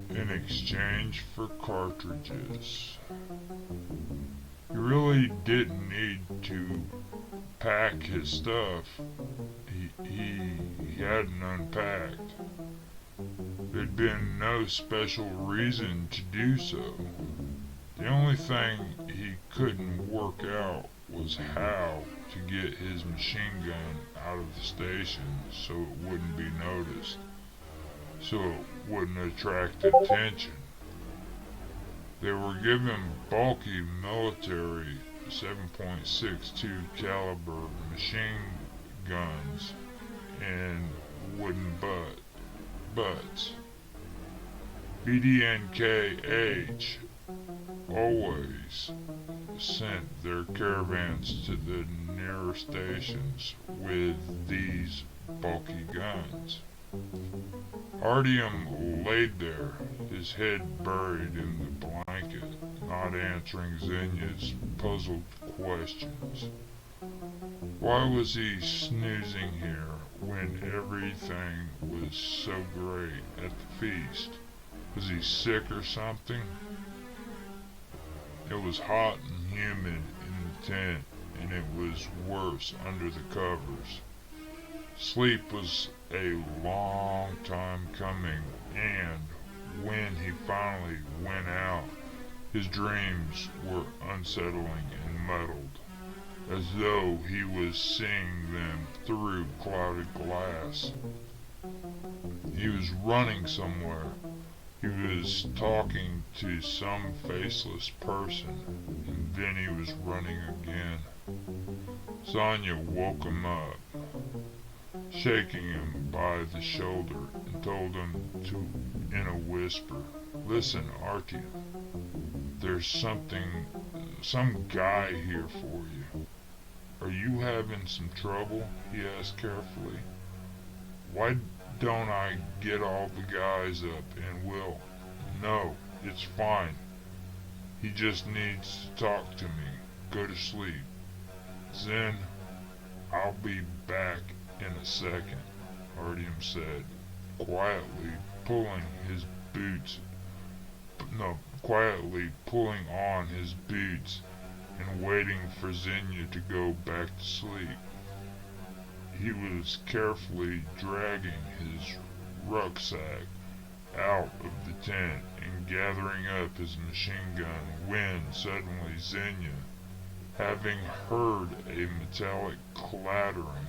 in exchange for cartridges. He really didn't need to pack his stuff. He hadn't unpacked. There'd been no special reason to do so. The only thing he couldn't work out was how to get his machine gun out of the station so it wouldn't be noticed, so it wouldn't attract attention. They were given bulky military 7.62 caliber machine guns and wooden butts. BDNKH always sent their caravans to the nearer stations with these bulky guns. Artyom laid there, his head buried in the blanket, not answering Xenia's puzzled questions. Why was he snoozing here when everything was so great at the feast? Was he sick or something? It was hot and humid in the tent, and it was worse under the covers. Sleep was a long time coming, and when he finally went out, his dreams were unsettling and muddled, as though he was seeing them through clouded glass. He was running somewhere. He was talking to some faceless person, and then he was running again. Sonia woke him up, shaking him by the shoulder, and told him in a whisper, "Listen, Artie, there's some guy here for you." "Are you having some trouble?" he asked carefully. "Why don't I get all the guys up and we'll—" "No, it's fine. He just needs to talk to me. Go to sleep. Zen, I'll be back in a second," Artyom said, quietly pulling on his boots and waiting for Xenia to go back to sleep. He was carefully dragging his rucksack out of the tent and gathering up his machine gun when suddenly Xenia, having heard a metallic clattering,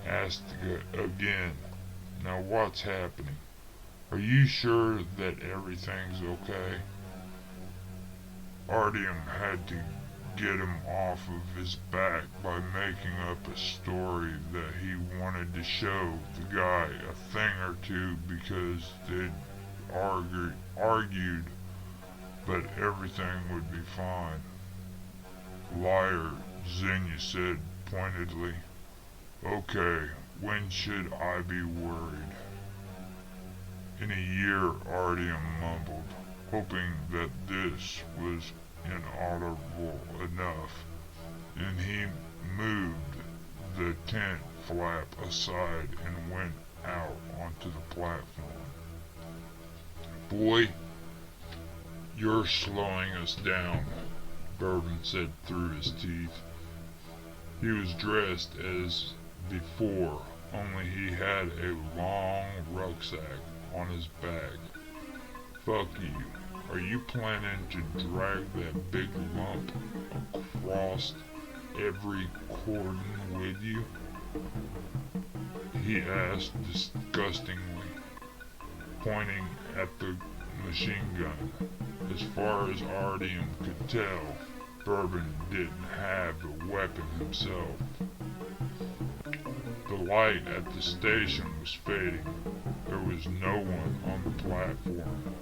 asked again, "Now what's happening? Are you sure that everything's okay?" Artyom had to get him off of his back by making up a story that he wanted to show the guy a thing or two because they'd argued, but everything would be fine. "Liar," Xenia said pointedly. "Okay, when should I be worried?" "In a year," Artyom mumbled, hoping that this was inaudible enough. Then he moved the tent flap aside and went out onto the platform. "Boy, you're slowing us down," Bourbon said through his teeth. He was dressed as before, only he had a long rucksack on his back. "Fuck you. Are you planning to drag that big lump across every cordon with you?" he asked disgustingly, pointing at the machine gun. As far as Artyom could tell, Bourbon didn't have a weapon himself. The light at the station was fading. There was no one on the platform.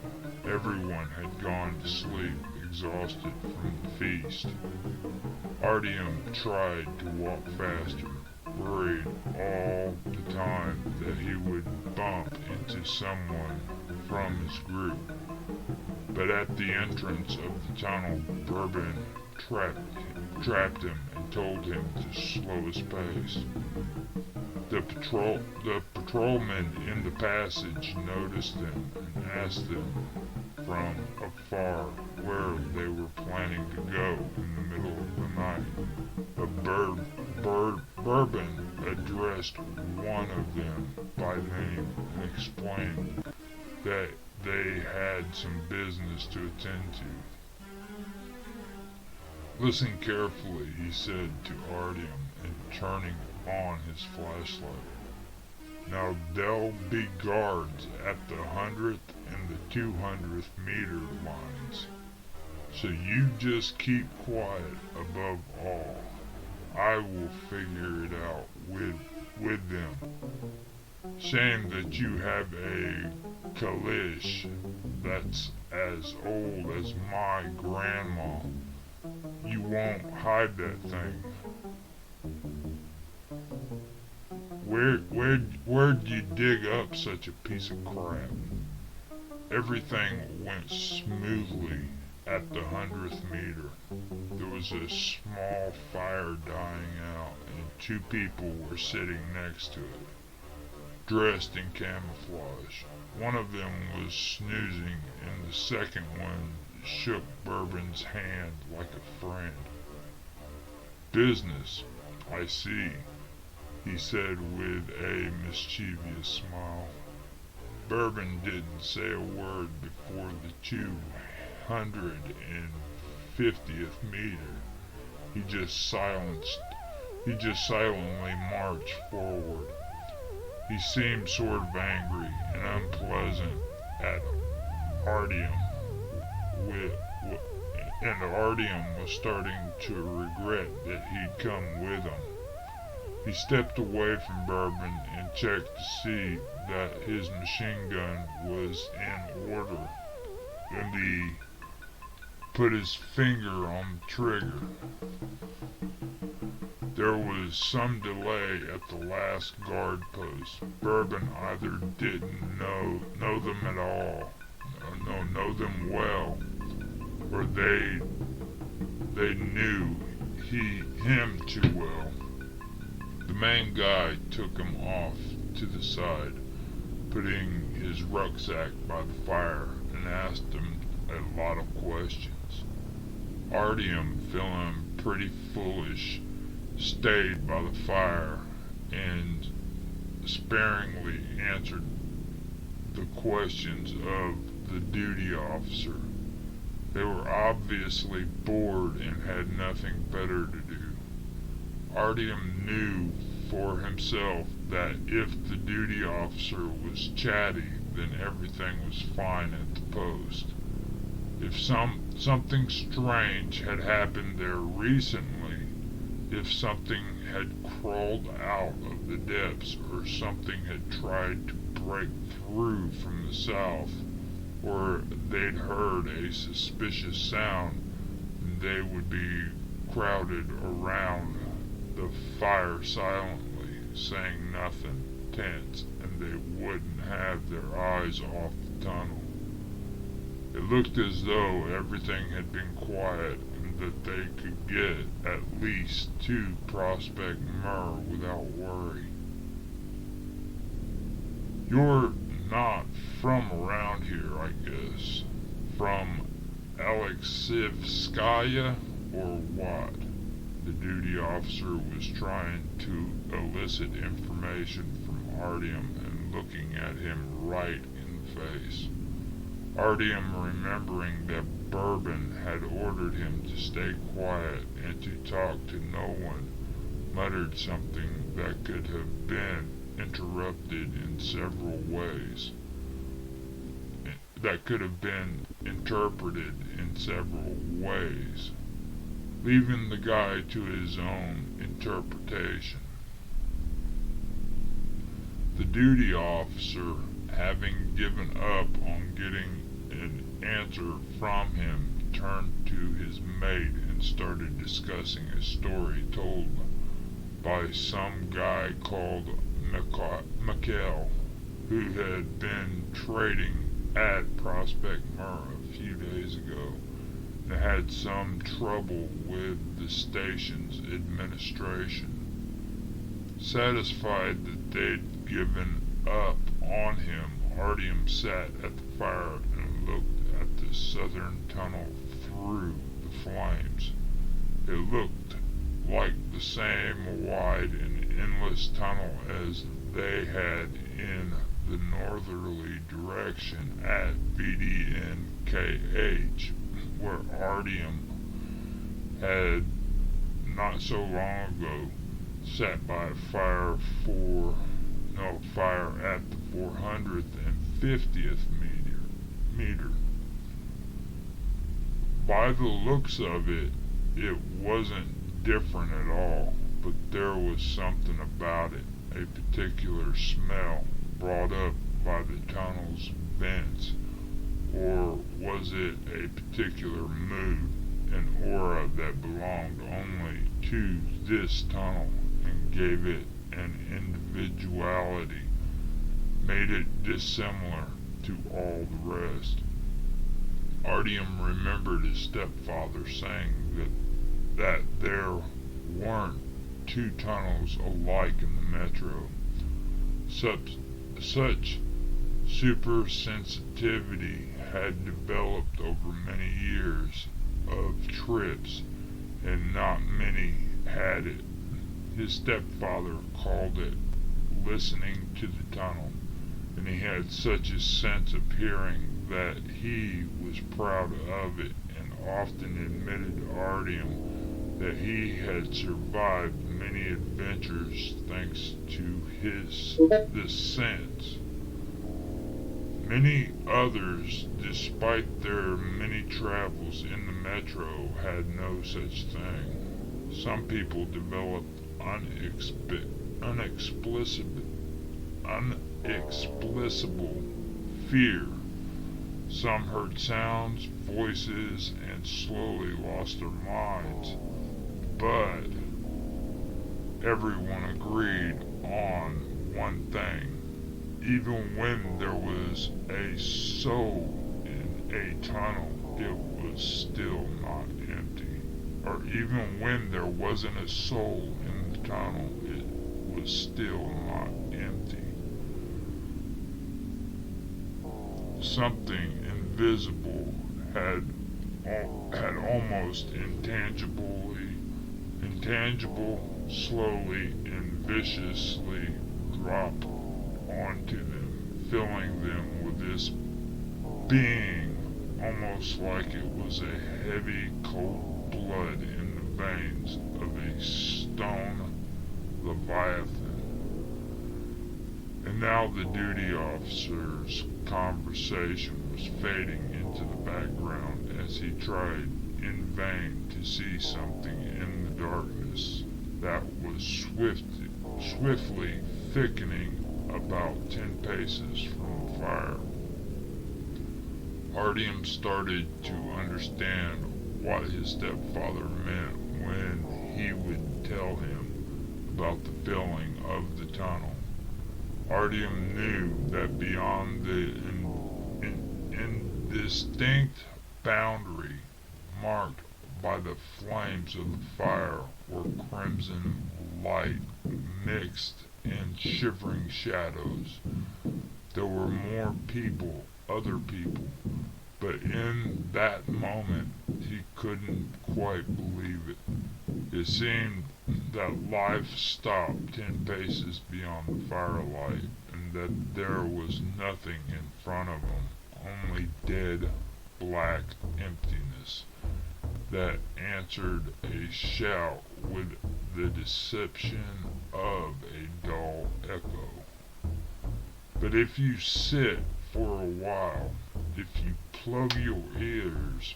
Everyone had gone to sleep, exhausted from the feast. Artyom tried to walk faster, worried all the time that he would bump into someone from his group. But at the entrance of the tunnel, Bourbon trapped him and told him to slow his pace. The patrolman in the passage noticed them and asked them from afar where they were planning to go in the middle of the night. Bourbon addressed one of them by name and explained that they had some business to attend to. Listen carefully, he said to Artyom, and turning on his flashlight. Now there'll be guards at the 100th and the 200th meter lines, so you just keep quiet above all. I will figure it out with them. Shame that you have a kalish that's as old as my grandma. You won't hide that thing. Where'd you dig up such a piece of crap? Everything went smoothly at the 100th meter. There was a small fire dying out, and two people were sitting next to it, dressed in camouflage. One of them was snoozing, and the second one shook Bourbon's hand like a friend. Business, I see, he said with a mischievous smile. Bourbon didn't say a word before the 250th meter. He just silently marched forward. He seemed sort of angry and unpleasant at Artyom, and Artyom was starting to regret that he'd come with him. He stepped away from Bourbon and checked to see that his machine gun was in order. Then he put his finger on the trigger. There was some delay at the last guard post. Bourbon either didn't know them at all, or know them well, or they knew him too well. The main guy took him off to the side, putting his rucksack by the fire, and asked him a lot of questions. Artyom, feeling pretty foolish, stayed by the fire and sparingly answered the questions of the duty officer. They were obviously bored and had nothing better to do. Artyom knew for himself that if the duty officer was chatty, then everything was fine at the post. If something strange had happened there recently, if something had crawled out of the depths, or something had tried to break through from the south, or they'd heard a suspicious sound, they would be crowded around the fire silently, saying nothing, tense, and they wouldn't have their eyes off the tunnel. It looked as though everything had been quiet and that they could get at least to Prospect Mur without worry. You're not from around here, I guess. From Alexeyevskaya, or what? The duty officer was trying to elicit information from Artyom and looking at him right in the face. Artyom, remembering that Bourbon had ordered him to stay quiet and to talk to no one, muttered something that could have been interpreted in several ways. Leaving the guy to his own interpretation. The duty officer, having given up on getting an answer from him, turned to his mate and started discussing a story told by some guy called Mikhail, who had been trading at Prospect Mur a few days ago and had some trouble with the station's administration. Satisfied that they'd given up on him, Artyom sat at the fire and looked at the southern tunnel through the flames. It looked like the same wide and endless tunnel as they had in the northerly direction at VDNKH, where Artyom had not so long ago sat by a fire at the 450th meter. By the looks of it, it wasn't different at all, but there was something about it, a particular smell brought up by the tunnel's vents, or was it a particular mood, an aura that belonged only to this tunnel and gave it an individuality, made it dissimilar to all the rest. Artyom remembered his stepfather saying that there weren't two tunnels alike in the metro. Such supersensitivity had developed over many years of trips, and not many had it. His stepfather called it listening to the tunnel, and he had such a sense of hearing that he was proud of it, and often admitted to Artyom that he had survived many adventures thanks to this sense. Many others, despite their many travels in the metro, had no such thing. Some people developed unexplicable fear. Some heard sounds, voices, and slowly lost their minds. But everyone agreed on one thing. Even when there was a soul in a tunnel, it was still not empty. Or even when there wasn't a soul in the tunnel, it was still not empty. Something invisible had almost intangible, slowly and viciously dropped onto them, filling them with this being, almost like it was a heavy, cold blood in the veins of a stone leviathan. And now the duty officer's conversation was fading into the background as he tried in vain to see something in the darkness that was swiftly thickening about 10 paces from the fire. Artyom started to understand what his stepfather meant when he would tell him about the filling of the tunnel. Artyom knew that beyond the indistinct boundary marked by the flames of the fire were crimson light mixed in shivering shadows. There were more people, other people, but in that moment he couldn't quite believe it. It seemed that life stopped 10 paces beyond the firelight, and that there was nothing in front of him, only dead black emptiness that answered a shout with the deception of a dull echo. But if you sit for a while, if you plug your ears,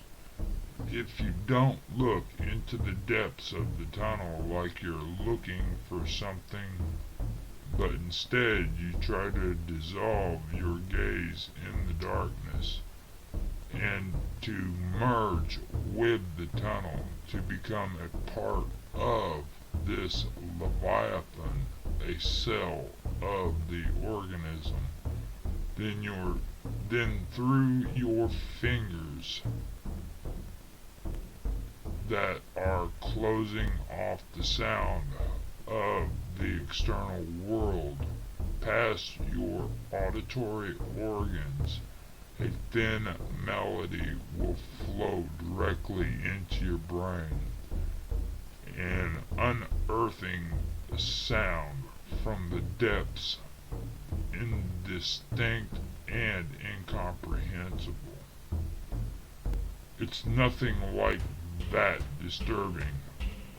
if you don't look into the depths of the tunnel like you're looking for something, but instead you try to dissolve your gaze in the darkness and to merge with the tunnel, to become a part of this leviathan, a cell of the organism, then through your fingers that are closing off the sound of the external world past your auditory organs, a thin melody will flow directly into your brain, an unearthing sound from the depths, indistinct and incomprehensible. It's nothing like that disturbing,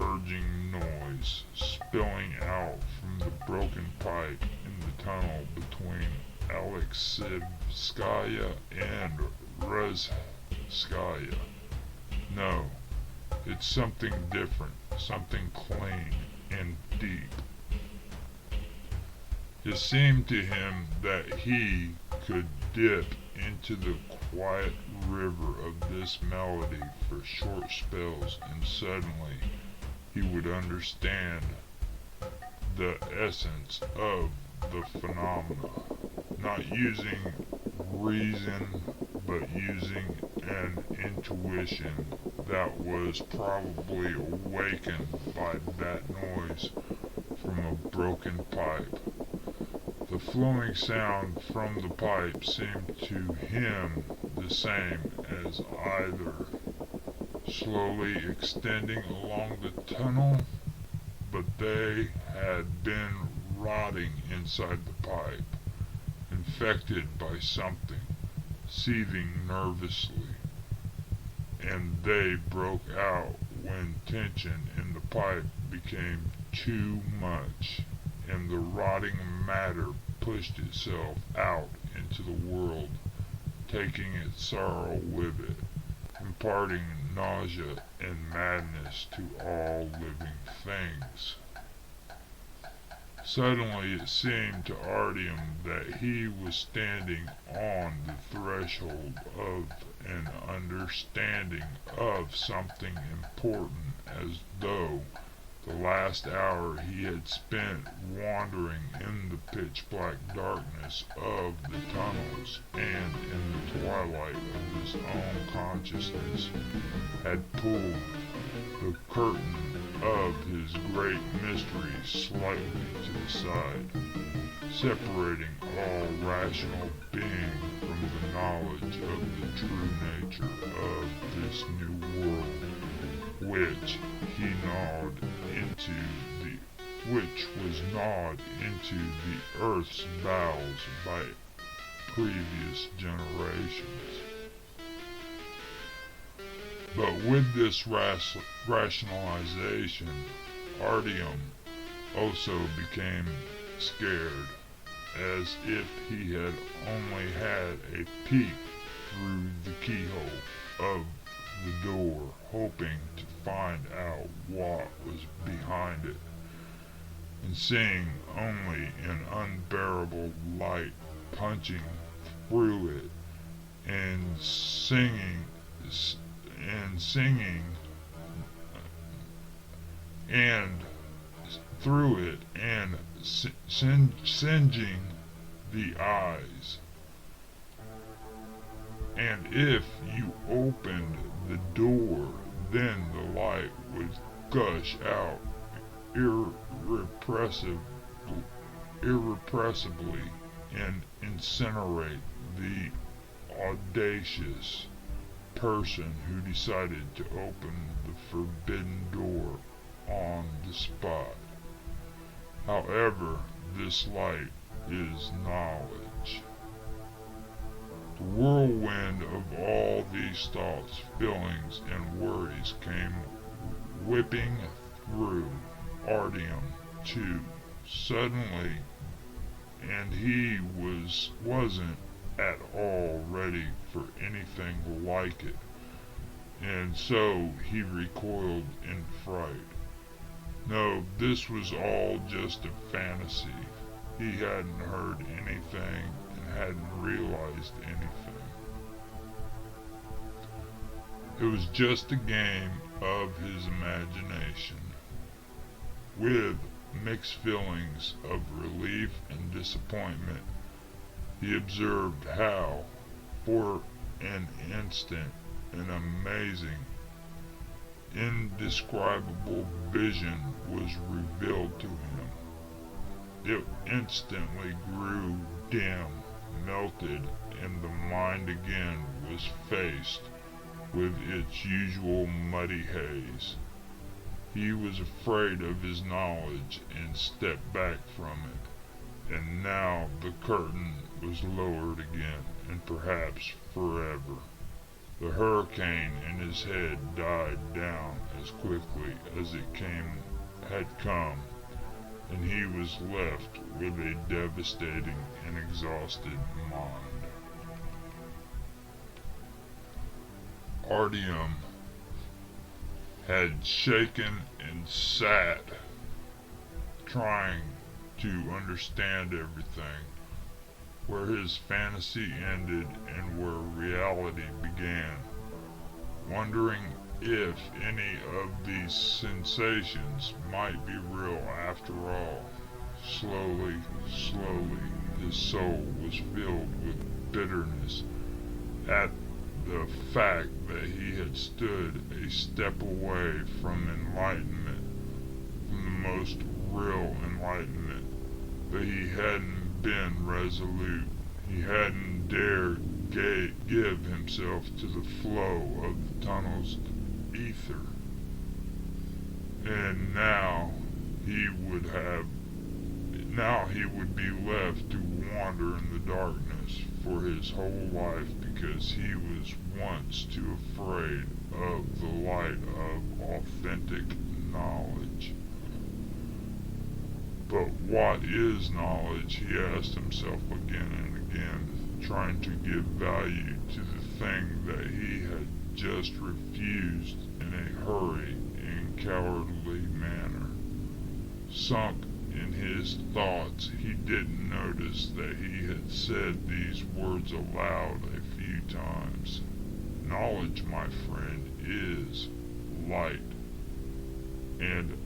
urging noise spilling out from the broken pipe in the tunnel between Alexeyevskaya and Rezskaya. No, it's something different, something clean and deep. It seemed to him that he could dip into the quiet river of this melody for short spells, and suddenly he would understand the essence of the phenomena, not using reason but using an intuition that was probably awakened by that noise from a broken pipe. The flowing sound from the pipe seemed to him the same as either slowly extending along the tunnel, but they had been rotting inside the pipe, infected by something, seething nervously, and they broke out when tension in the pipe became too much, and the rotting matter pushed itself out into the world, taking its sorrow with it, imparting nausea and madness to all living things. Suddenly it seemed to Artyom that he was standing on the threshold of an understanding of something important, as though the last hour he had spent wandering in the pitch-black darkness of the tunnels and in the twilight of his own consciousness had pulled the curtain of his great mystery slightly to the side, separating all rational being from the knowledge of the true nature of this new world, which was gnawed into the earth's bowels by previous generations. But with this rationalization, Artyom also became scared, as if he had only had a peek through the keyhole of the door, hoping to find out what was behind it, and seeing only an unbearable light punching through it, and singing and through it and singeing the eyes. And if you opened the door, then the light would gush out irrepressibly and incinerate the audacious person who decided to open the forbidden door on the spot. However, this light is knowledge. The whirlwind of all these thoughts, feelings, and worries came whipping through Artyom too, suddenly, and he wasn't at all ready for anything like it, and so he recoiled in fright. No, this was all just a fantasy. He hadn't heard anything and hadn't realized anything. It was just a game of his imagination. With mixed feelings of relief and disappointment, he observed how, for an instant, an amazing, indescribable vision was revealed to him. It instantly grew dim, melted, and the mind again was faced with its usual muddy haze. He was afraid of his knowledge and stepped back from it, and now the curtain was lowered again, and perhaps forever. The hurricane in his head died down as quickly as it had come, and he was left with a devastating and exhausted mind. Artyom had shaken and sat, trying to understand everything, where his fantasy ended and where reality began, wondering if any of these sensations might be real after all. Slowly, his soul was filled with bitterness at the fact that he had stood a step away from enlightenment, from the most real enlightenment, that he hadn't been resolute. He hadn't dared give himself to the flow of the tunnel's ether. And now he would be left to wander in the darkness for his whole life because he was once too afraid of the light of authentic knowledge. But what is knowledge? He asked himself again and again, trying to give value to the thing that he had just refused in a hurry and cowardly manner. Sunk in his thoughts, he didn't notice that he had said these words aloud a few times. Knowledge, my friend, is light, and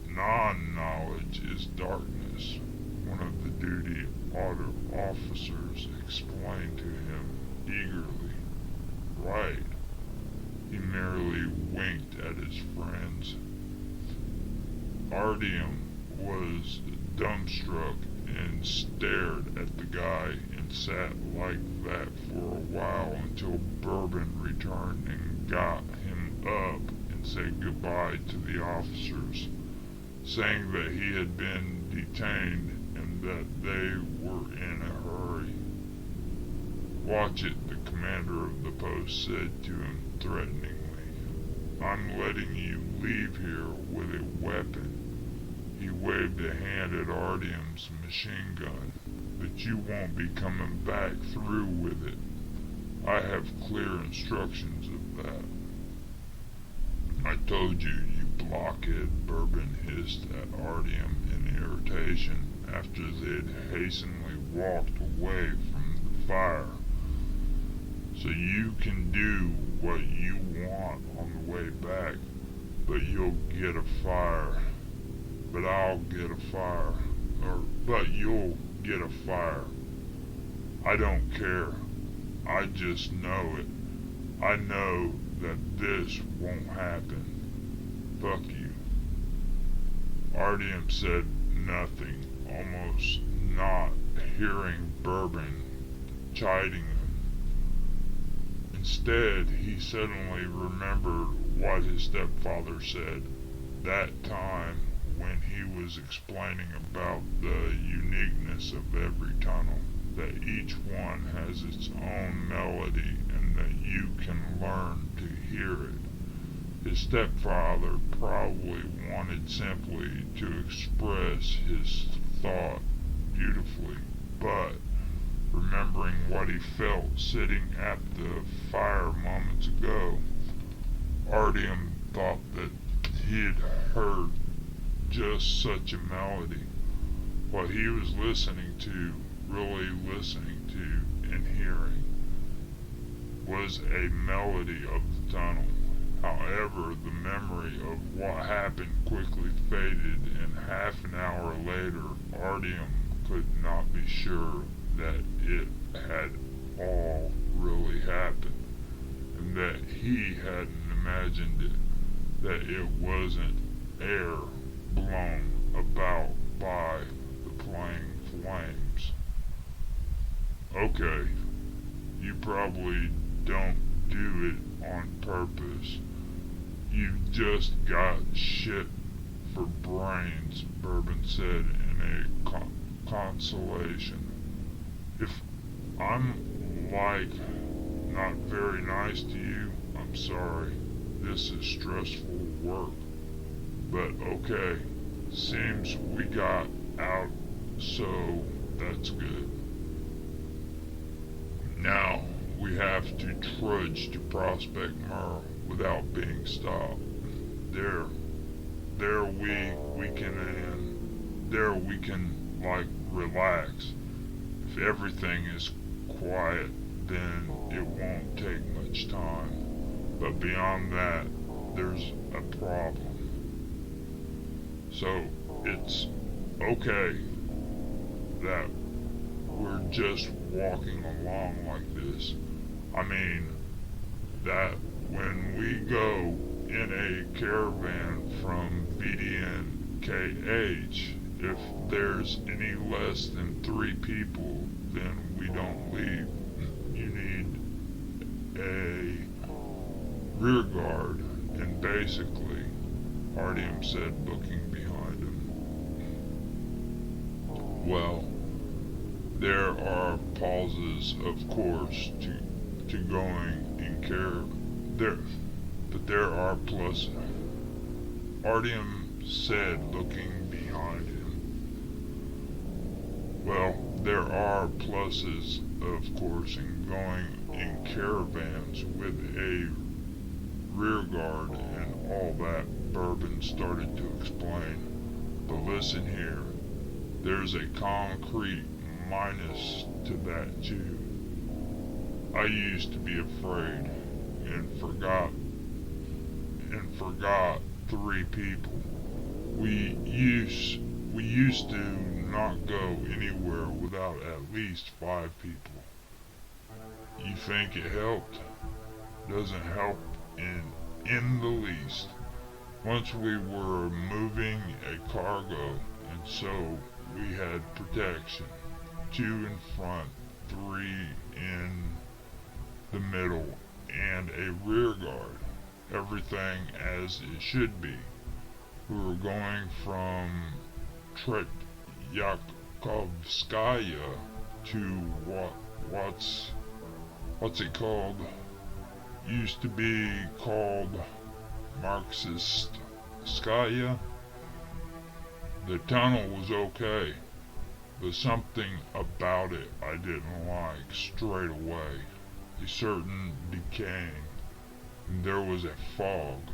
non-knowledge is darkness. One of the duty officers explained to him eagerly. Right. He merely winked at his friends. Artyom was dumbstruck and stared at the guy and sat like that for a while until Bourbon returned and got him up and said goodbye to the officers, saying that he had been detained and that they were in a hurry. Watch it, the commander of the post said to him threateningly. I'm letting you leave here with a weapon. He waved a hand at Artyom's machine gun. But you won't be coming back through with it. I have clear instructions of that. I told you, you blockhead, Bourbon hissed at Artyom in irritation after they had hastily walked away from the fire. So you can do what you want on the way back, but you'll get a fire. But I'll get a fire. But you'll get a fire. I don't care. I just know it. I know that this won't happen. Fuck you. Artyom said nothing, almost not hearing Bourbon chiding him. Instead, he suddenly remembered what his stepfather said that time when he was explaining about the uniqueness of every tunnel, that each one has its own melody and that you can learn to hear it. His stepfather probably wanted simply to express his thought beautifully, but remembering what he felt sitting at the fire moments ago, Artyom thought that he had heard just such a melody. What he was listening to, really listening to and hearing, was a melody of the tunnel. However, the memory of what happened quickly faded, and half an hour later, Artyom could not be sure that it had all really happened, and that he hadn't imagined it. that it wasn't air blown about by the plane flames. Okay, you probably don't do it on purpose. You've just got shit for brains, Bourbon said in a consolation. If I'm not very nice to you, I'm sorry. This is stressful work. But okay, seems we got out, so that's good. Now we have to trudge to Prospect Myrrh without being stopped. There, there we can like relax. If everything is quiet, then it won't take much time. But beyond that, there's a problem. So it's okay that we're just walking along like this. I mean, that when we go in a caravan from VDNKH, if there's any less than 3 people, then we don't leave. You need a rear guard, and basically, Artyom said, looking behind him. Well, there are pauses, of course, to going in care there, but there are pluses. Artyom said, looking behind him. Well, there are pluses, of course, in going in caravans with a rear guard and all that, Bourbon started to explain. But listen here, there's a concrete minus to that too. I used to be afraid and forgot 3 people. We used to not go anywhere without at least 5 people. You think it helped? Doesn't help in the least. Once we were moving a cargo, and so we had protection. 2 in front, 3 in the middle, and a rear guard. Everything as it should be. We were going from Tretyakovskaya to what's it called? Used to be called Marxistskaya. The tunnel was okay, but something about it I didn't like straight away. A certain decaying. And there was a fog.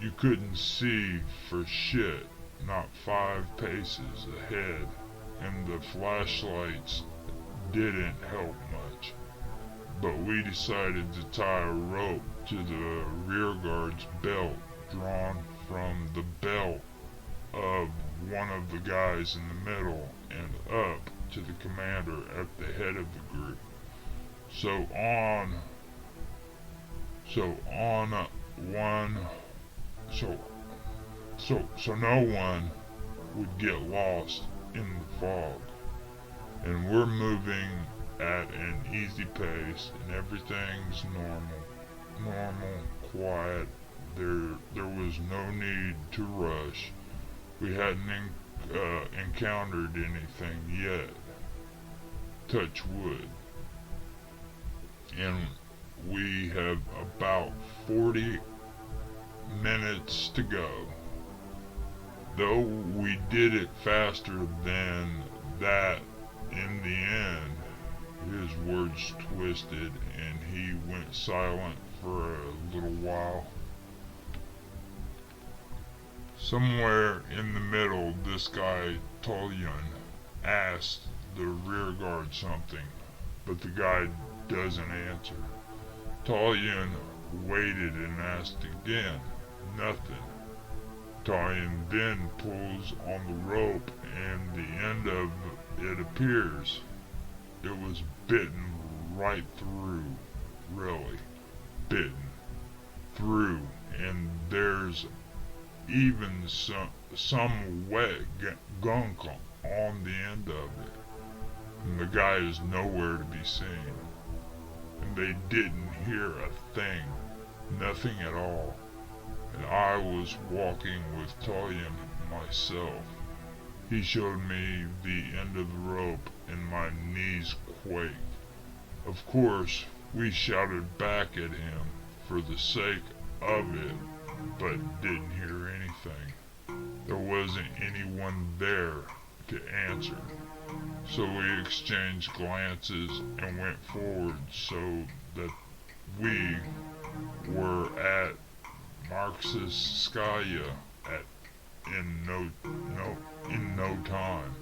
You couldn't see for shit, not 5 paces ahead, and the flashlights didn't help much. But we decided to tie a rope to the rear guard's belt, drawn from the belt of one of the guys in the middle and up to the commander at the head of the group. So no one would get lost in the fog. And we're moving at an easy pace, and everything's normal, quiet. There was no need to rush. We hadn't encountered anything yet. Touch wood. And we have about 40 minutes to go. Though we did it faster than that in the end, his words twisted and he went silent for a little while. Somewhere in the middle, this guy, Tolyan, asked the rear guard something, but the guy doesn't answer. Tolyan waited and asked again. Nothing. Tolyan then pulls on the rope and the end of it appears. It was bitten right through, really. Bitten through and there's even some wet gunk on the end of it. And the guy is nowhere to be seen. And they didn't hear a thing, nothing at all. And I was walking with Talia myself. He showed me the end of the rope and my knees quaked. Of course, we shouted back at him for the sake of it, but didn't hear anything. There wasn't anyone there to answer. So we exchanged glances and went forward so that we were at Marxskaya in no time.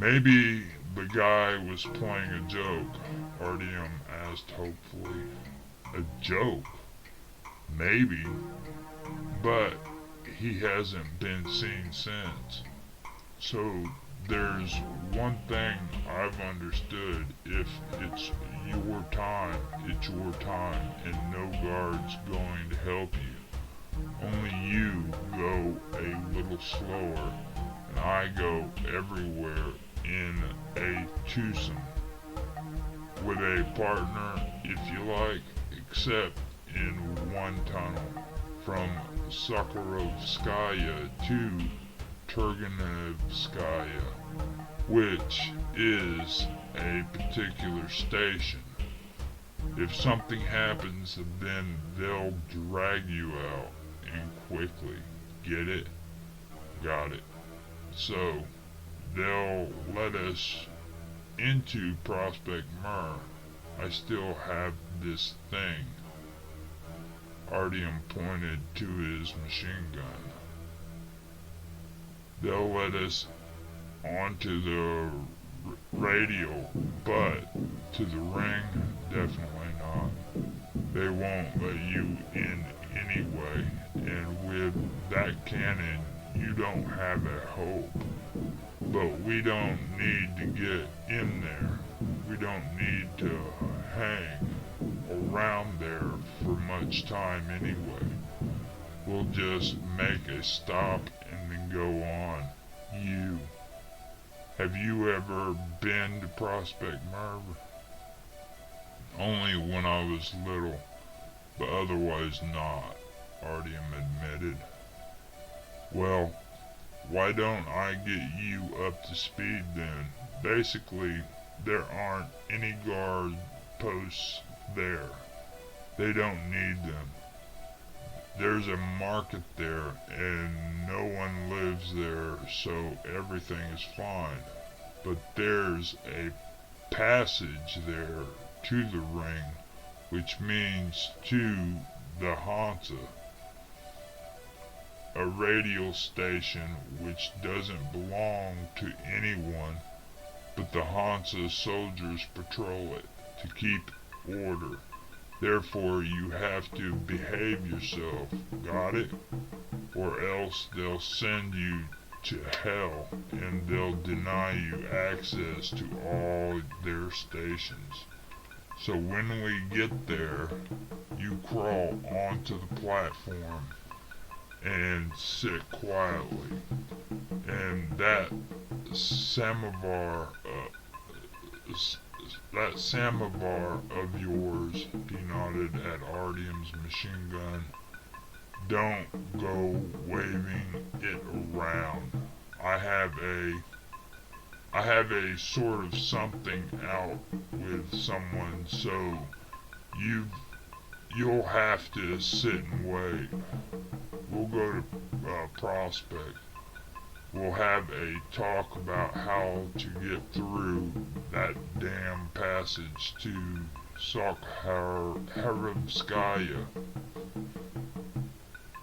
Maybe the guy was playing a joke, Artyom asked hopefully. A joke? Maybe, but he hasn't been seen since. So there's one thing I've understood. If it's your time, it's your time, and no guard's going to help you. Only you go a little slower, and I go everywhere in a twosome. With a partner, if you like, except in one tunnel, from Sakharovskaya to Turgenevskaya, which is a particular station. If something happens, then they'll drag you out, and quickly. Get it? Got it. So, they'll let us into Prospect Mir. I still have this thing. Artyom pointed to his machine gun. They'll let us onto the radio, but to the ring, definitely not. They won't let you in anyway, and with that cannon, you don't have a hope. But we don't need to get in there. We don't need to hang around there for much time anyway. We'll just make a stop and then go on. Have you ever been to Prospect Mir? Only when I was little, but otherwise not, Artyom admitted. Well, why don't I get you up to speed then? Basically, there aren't any guard posts there. They don't need them. There's a market there and no one lives there, so everything is fine. But there's a passage there to the ring, which means to the Hansa, a radio station which doesn't belong to anyone, but the Hansa soldiers patrol it to keep order. Therefore, you have to behave yourself, got it? Or else they'll send you to hell and they'll deny you access to all their stations. So when we get there, you crawl onto the platform and sit quietly. And that samovar of yours, he nodded at Artyom's machine gun, don't go waving it around. I have a sort of something out with someone, so you'll have to sit and wait. We'll go to Prospect. We'll have a talk about how to get through that damn passage to Sakharovskaya.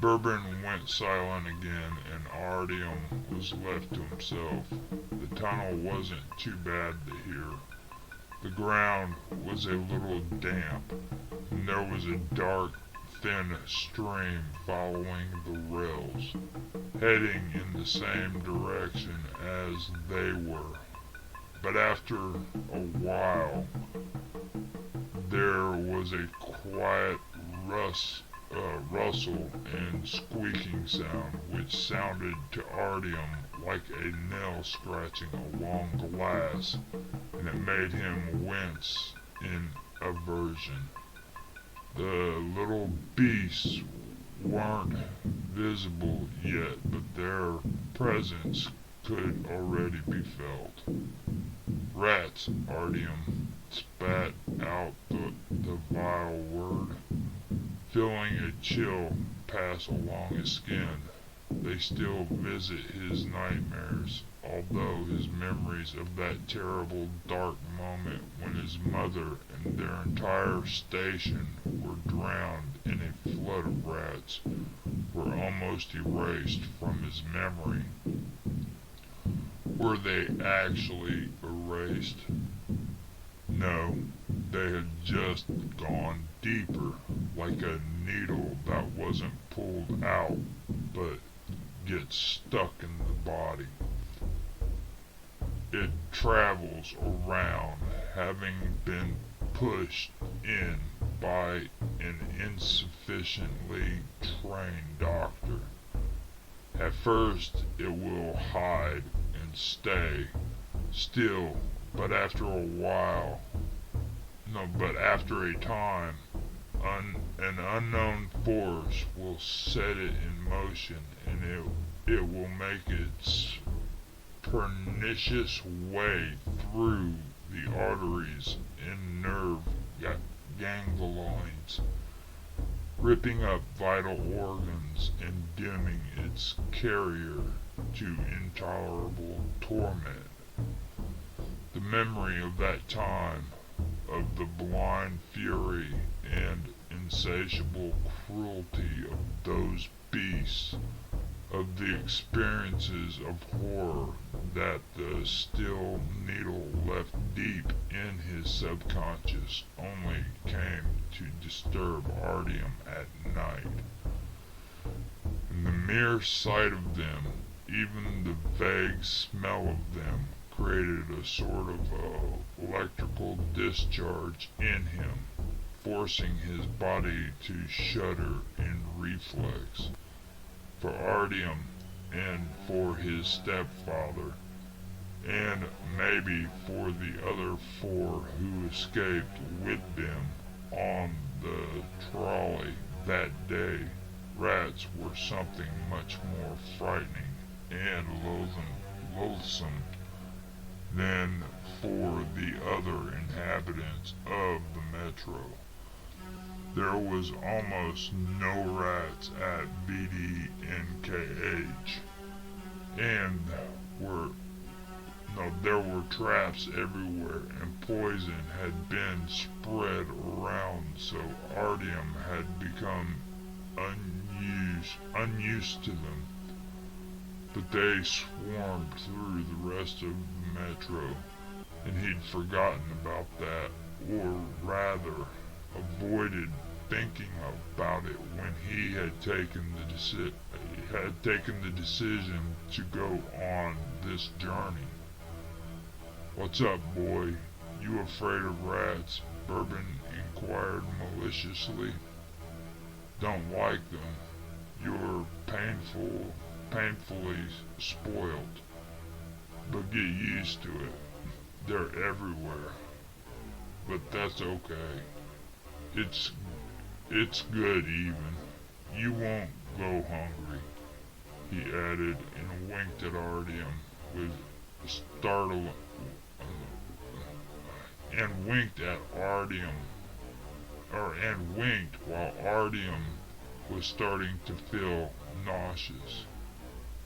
Bourbon went silent again, and Artyom was left to himself. The tunnel wasn't too bad to hear. The ground was a little damp, and there was a dark, thin stream following the rails, heading in the same direction as they were. But after a while, there was a quiet rustle and squeaking sound, which sounded to Artyom like a nail scratching along glass, and it made him wince in aversion. The little beasts weren't visible yet, but their presence could already be felt. Rats, Artyom spat out the vile word, feeling a chill pass along his skin. They still visit his nightmares, although his memories of that terrible dark moment when his mother and their entire station were drowned in a flood of rats were almost erased from his memory. Were they actually erased? No, they had just gone deeper, like a needle that wasn't pulled out, but gets stuck in the body. It travels around, having been pushed in by an insufficiently trained doctor. At first it will hide and stay still, but after a time, an unknown force will set it in motion, and it will make its pernicious way through the arteries and nerve ganglions, ripping up vital organs and dooming its carrier to intolerable torment. The memory of that time, of the blind fury and insatiable cruelty of those beasts, of the experiences of horror that the steel needle left deep in his subconscious, only came to disturb Artyom at night. And the mere sight of them, even the vague smell of them, created a sort of electrical discharge in him, forcing his body to shudder in reflex. For Artyom and for his stepfather, and maybe for the other 4 who escaped with them on the trolley that day, rats were something much more frightening and loathsome than for the other inhabitants of the metro. There was almost no rats at BDNKH, and there were traps everywhere, and poison had been spread around, so Artyom had become unused to them. But they swarmed through the rest of the metro, and he'd forgotten about that, or rather avoided thinking about it when he had taken the decision to go on this journey. "What's up, boy? You afraid of rats?" Bourbon inquired maliciously. "Don't like them. You're painfully spoiled. But get used to it. They're everywhere. But that's okay. It's good even. You won't go hungry," he added, and winked at Artyom with startling, and winked while Artyom was starting to feel nauseous.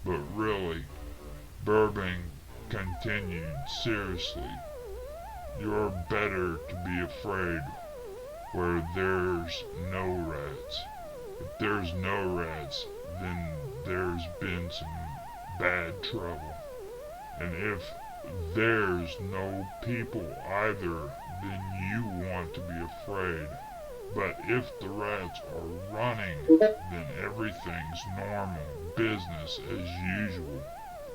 But really, Bourbon continued seriously, "You're better to be afraid where there's no rats. If there's no rats, then there's been some bad trouble. And if there's no people either, then you want to be afraid. But if the rats are running, then everything's normal, business as usual.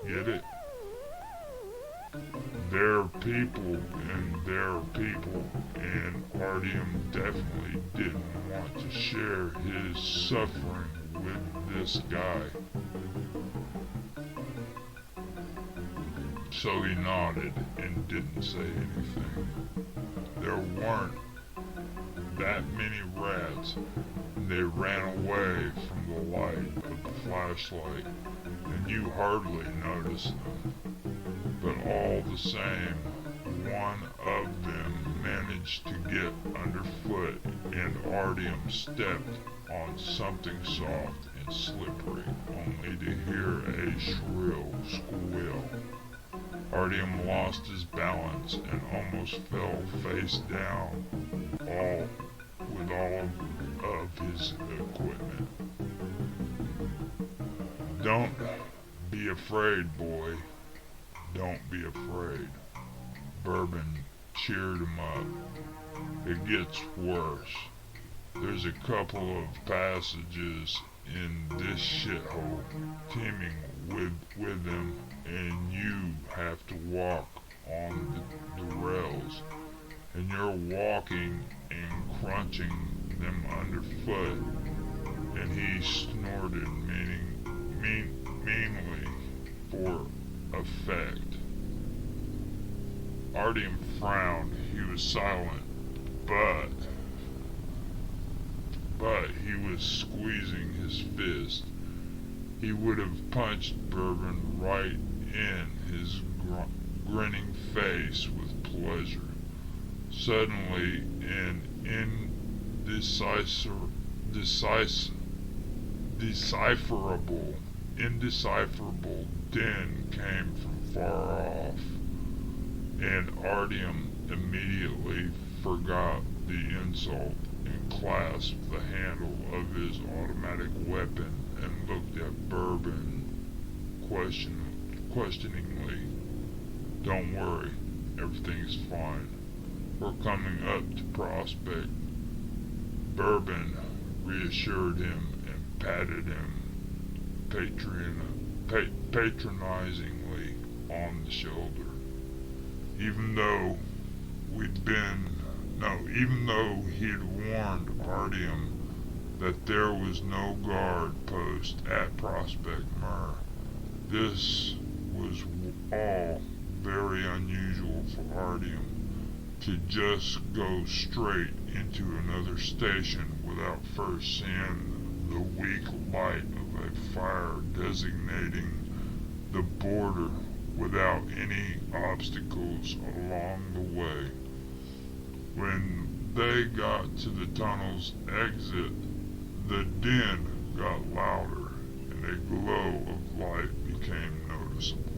Get it?" They're people and they're people, and Artyom definitely didn't want to share his suffering with this guy. So he nodded and didn't say anything. There weren't that many rats, and they ran away from the light of the flashlight, and you hardly noticed them. But all the same, one of them managed to get underfoot, and Artyom stepped on something soft and slippery, only to hear a shrill squeal. Artyom lost his balance and almost fell face down, with all of his equipment. Don't be afraid, boy. Don't be afraid. Bourbon cheered him up. It gets worse. There's a couple of passages in this shithole teeming with them, and you have to walk on the rails, and you're walking and crunching them underfoot. And he snorted meanly for effect. Artyom frowned. He was silent, but he was squeezing his fist. He would have punched Bourbon right in his grinning face with pleasure. Suddenly, an indecipherable din came from far off, and Artyom immediately forgot the insult and clasped the handle of his automatic weapon and looked at Bourbon questioningly. Don't worry, everything's fine. We're coming up to Prospect. Bourbon reassured him and patted him patronizingly on the shoulder. Even though he'd warned Artyom that there was no guard post at Prospect Mur, this was all very unusual for Artyom to just go straight into another station without first seeing the weak light of a fire designating the border without any obstacles along the way. When they got to the tunnel's exit, the din got louder and a glow of light became noticeable.